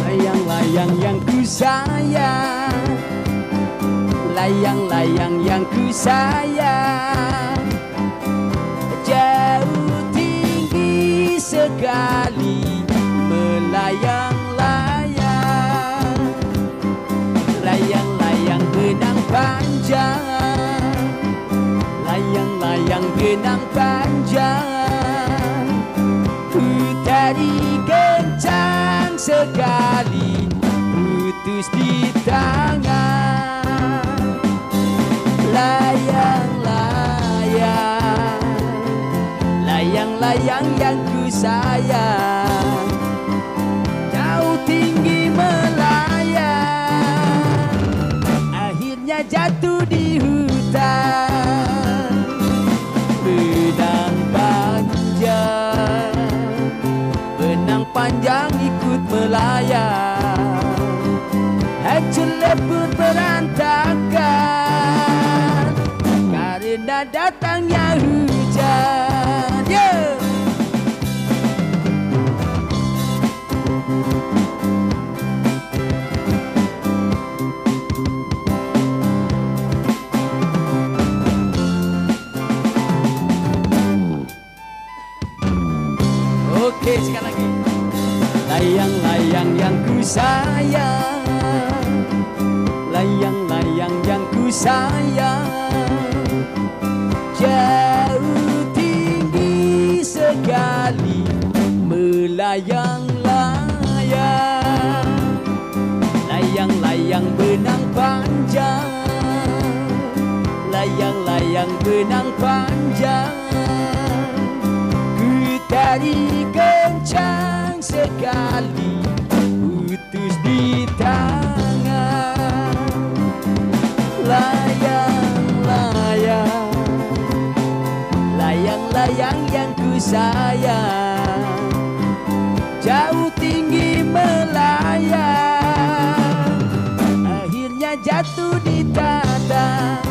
Layang-layang yang ku sayang, layang-layang yang ku sayang, jauh tinggi sekali melayang-layang. Layang-layang benang panjang, layang-layang benang panjang, ku tadi kencang sekali, putus di tangan. Layang-layang, layang-layang yang ku sayang, jauh tinggi melayang, akhirnya jatuh di hutan. Benang panjang, benang panjang ikut melayang, hancur lebur berantakan karena datangnya hujan. Yeah! Oke, sekali lagi. Layang-layang yang ku sayang, layang-layang yang ku sayang, jauh tinggi sekali melayang-layang. Layang-layang benang panjang, layang-layang benang panjang, ku tadi kencang sekali, putus di tangan. Layang-layang, layang-layang yang ku sayang, jauh tinggi melayang, akhirnya jatuh di tanah.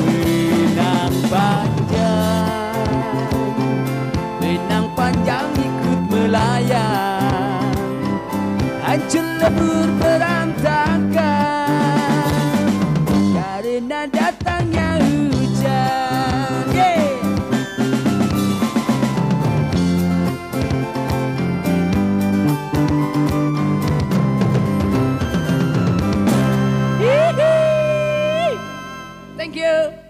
Benang panjang, benang panjang ikut melayang, hancur lebur berantakan karena datangnya hujan. Yeah! Thank you.